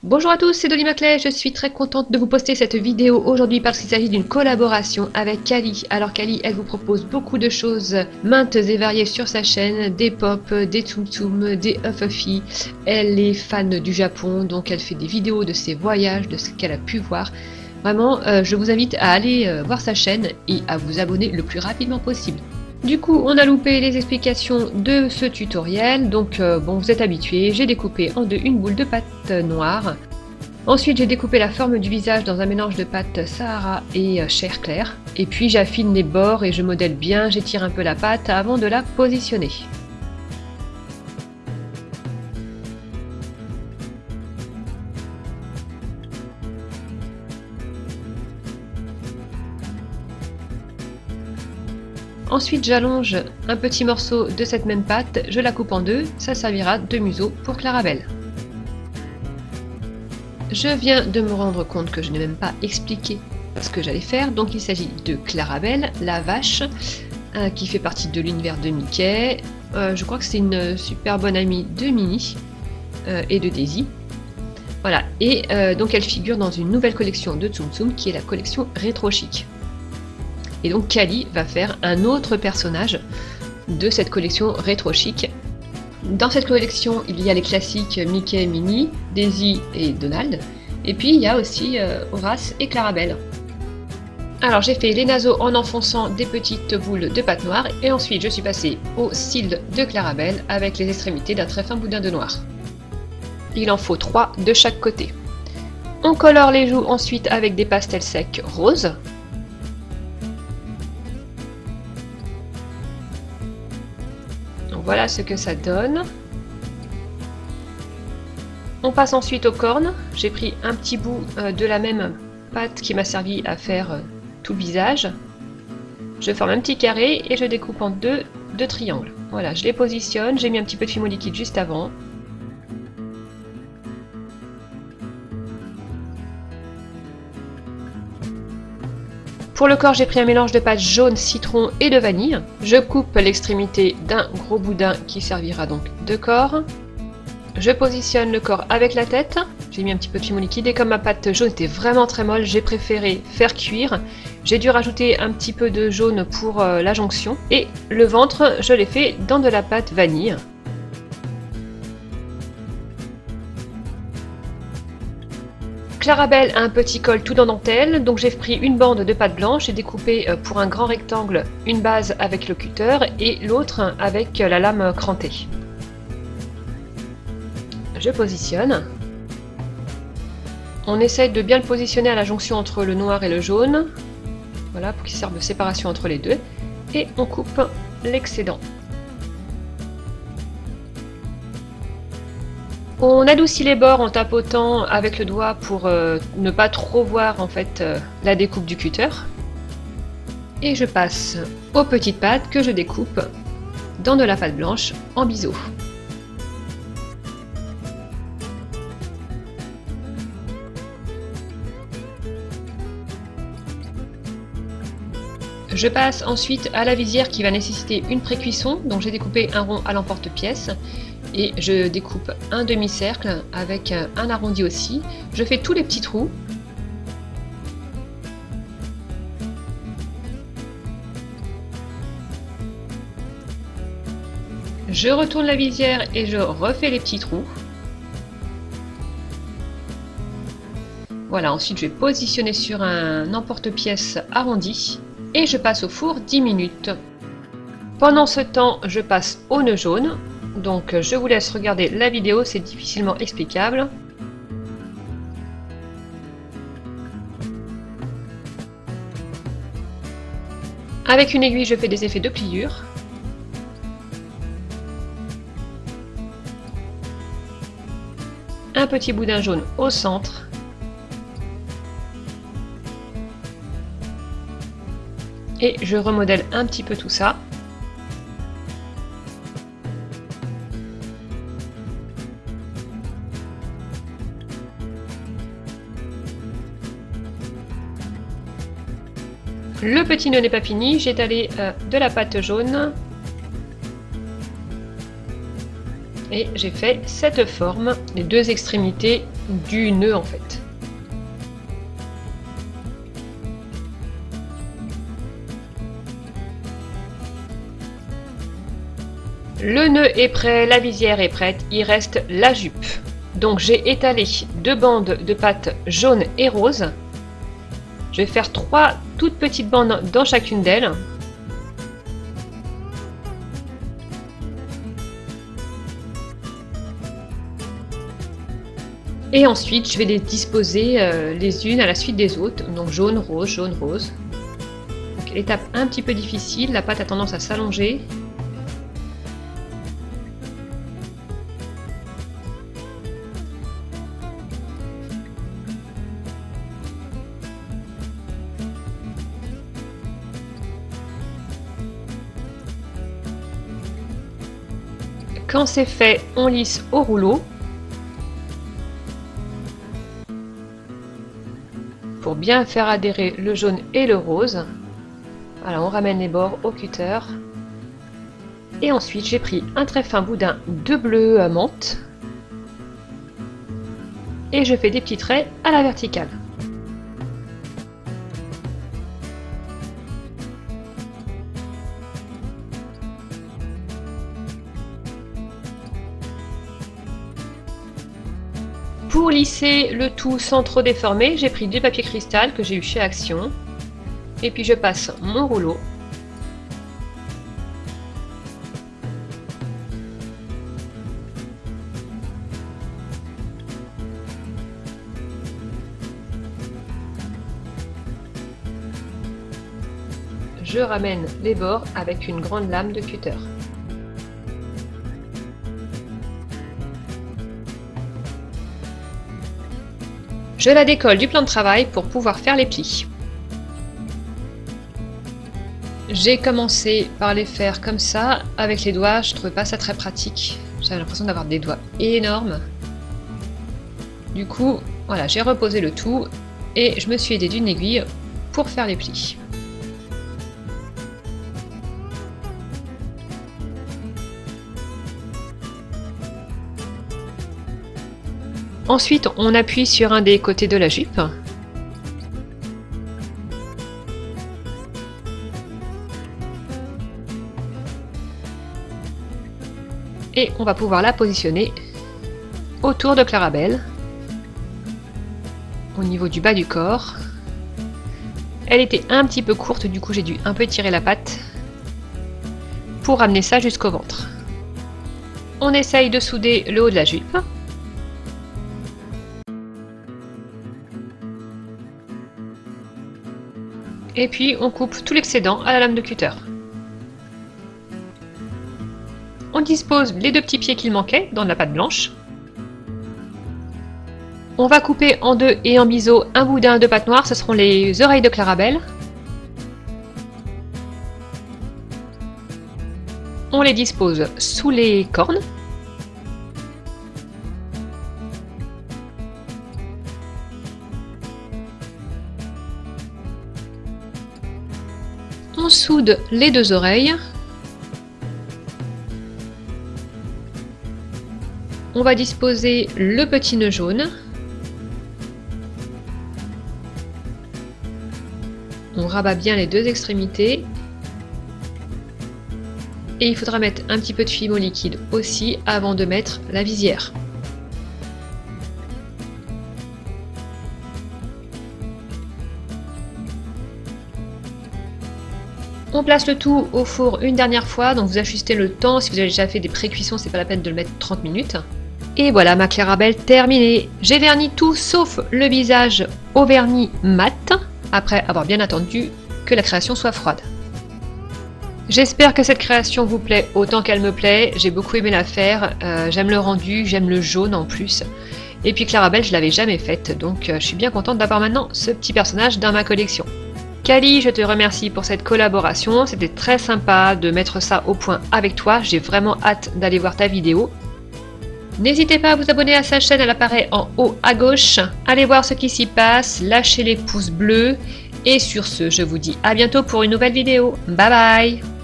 Bonjour à tous, c'est Dolly Maclay, je suis très contente de vous poster cette vidéo aujourd'hui parce qu'il s'agit d'une collaboration avec Kali. Alors Kali, elle vous propose beaucoup de choses maintes et variées sur sa chaîne, des pop, des tsum tsum, des uffuffy. Elle est fan du Japon, donc elle fait des vidéos de ses voyages, de ce qu'elle a pu voir. Vraiment, je vous invite à aller voir sa chaîne et à vous abonner le plus rapidement possible. Du coup, on a loupé les explications de ce tutoriel, donc bon, vous êtes habitués, j'ai découpé en deux une boule de pâte noire. Ensuite, j'ai découpé la forme du visage dans un mélange de pâte Sahara et chair claire. Et puis j'affine les bords et je modèle bien, j'étire un peu la pâte avant de la positionner. Ensuite, j'allonge un petit morceau de cette même pâte, je la coupe en deux, ça servira de museau pour Clarabelle. Je viens de me rendre compte que je n'ai même pas expliqué ce que j'allais faire, donc il s'agit de Clarabelle, la vache, qui fait partie de l'univers de Mickey. Je crois que c'est une super bonne amie de Minnie et de Daisy. Voilà, et donc elle figure dans une nouvelle collection de Tsum Tsum qui est la collection Rétro Chic. Et donc Kali va faire un autre personnage de cette collection Rétro Chic. Dans cette collection, il y a les classiques Mickey, Minnie, Daisy et Donald. Et puis il y a aussi Horace et Clarabelle. Alors j'ai fait les naseaux en enfonçant des petites boules de pâte noire et ensuite je suis passée aux cils de Clarabelle avec les extrémités d'un très fin boudin de noir. Il en faut 3 de chaque côté. On colore les joues ensuite avec des pastels secs roses. Donc voilà ce que ça donne. On passe ensuite aux cornes. J'ai pris un petit bout de la même pâte qui m'a servi à faire tout le visage. Je forme un petit carré et je découpe en deux triangles. Voilà, je les positionne. J'ai mis un petit peu de fimo liquide juste avant. Pour le corps, j'ai pris un mélange de pâte jaune, citron et de vanille. Je coupe l'extrémité d'un gros boudin qui servira donc de corps. Je positionne le corps avec la tête. J'ai mis un petit peu de fimo liquide et comme ma pâte jaune était vraiment très molle, j'ai préféré faire cuire. J'ai dû rajouter un petit peu de jaune pour la jonction. Et le ventre, je l'ai fait dans de la pâte vanille. Clarabelle a un petit col tout en dentelle, donc j'ai pris une bande de pâte blanche et découpé pour un grand rectangle une base avec le cutter et l'autre avec la lame crantée. Je positionne. On essaye de bien le positionner à la jonction entre le noir et le jaune, voilà, pour qu'il serve de séparation entre les deux, et on coupe l'excédent. On adoucit les bords en tapotant avec le doigt pour ne pas trop voir en fait la découpe du cutter. Et je passe aux petites pâtes que je découpe dans de la pâte blanche en biseau. Je passe ensuite à la visière qui va nécessiter une pré-cuisson, donc j'ai découpé un rond à l'emporte-pièce. Et je découpe un demi-cercle avec un arrondi aussi. Je fais tous les petits trous. Je retourne la visière et je refais les petits trous. Voilà, ensuite je vais positionner sur un emporte-pièce arrondi et je passe au four 10 minutes. Pendant ce temps, je passe au nœud jaune. Donc je vous laisse regarder la vidéo, c'est difficilement explicable. Avec une aiguille, je fais des effets de pliure. Un petit boudin jaune au centre. Et je remodèle un petit peu tout ça. Le petit nœud n'est pas fini, j'ai étalé de la pâte jaune et j'ai fait cette forme, les deux extrémités du nœud en fait. Le nœud est prêt, la visière est prête, il reste la jupe. Donc j'ai étalé 2 bandes de pâte jaune et rose. Je vais faire 3 toutes petites bandes dans chacune d'elles. Et ensuite je vais les disposer les unes à la suite des autres. Donc jaune, rose, jaune, rose. Donc l'étape un petit peu difficile, la pâte a tendance à s'allonger. Quand c'est fait, on lisse au rouleau pour bien faire adhérer le jaune et le rose. Voilà, on ramène les bords au cutter. Et ensuite, j'ai pris un très fin boudin de bleu menthe et je fais des petits traits à la verticale. Pour lisser le tout sans trop déformer, j'ai pris du papier cristal que j'ai eu chez Action. Et puis je passe mon rouleau. Je ramène les bords avec une grande lame de cutter. Je la décolle du plan de travail pour pouvoir faire les plis. J'ai commencé par les faire comme ça, avec les doigts, je ne trouvais pas ça très pratique. J'avais l'impression d'avoir des doigts énormes. Du coup, voilà, j'ai reposé le tout et je me suis aidée d'une aiguille pour faire les plis. Ensuite, on appuie sur un des côtés de la jupe. Et on va pouvoir la positionner autour de Clarabelle, au niveau du bas du corps. Elle était un petit peu courte, du coup j'ai dû un peu tirer la patte pour ramener ça jusqu'au ventre. On essaye de souder le haut de la jupe. Et puis on coupe tout l'excédent à la lame de cutter. On dispose les 2 petits pieds qu'il manquait dans de la pâte blanche. On va couper en 2 et en biseau un boudin de pâte noire, ce seront les oreilles de Clarabelle. On les dispose sous les cornes. On soude les 2 oreilles. On va disposer le petit nœud jaune. On rabat bien les 2 extrémités. Et il faudra mettre un petit peu de fimo liquide aussi avant de mettre la visière. On place le tout au four une dernière fois, donc vous ajustez le temps. Si vous avez déjà fait des pré-cuissons, c'est pas la peine de le mettre 30 minutes. Et voilà ma Clarabelle terminée. J'ai verni tout sauf le visage au vernis mat, après avoir bien attendu que la création soit froide. J'espère que cette création vous plaît autant qu'elle me plaît. J'ai beaucoup aimé la faire, j'aime le rendu, j'aime le jaune en plus. Et puis Clarabelle, je l'avais jamais faite, donc je suis bien contente d'avoir maintenant ce petit personnage dans ma collection. Kali, je te remercie pour cette collaboration, c'était très sympa de mettre ça au point avec toi, j'ai vraiment hâte d'aller voir ta vidéo. N'hésitez pas à vous abonner à sa chaîne, elle apparaît en haut à gauche. Allez voir ce qui s'y passe, lâchez les pouces bleus. Et sur ce, je vous dis à bientôt pour une nouvelle vidéo. Bye bye!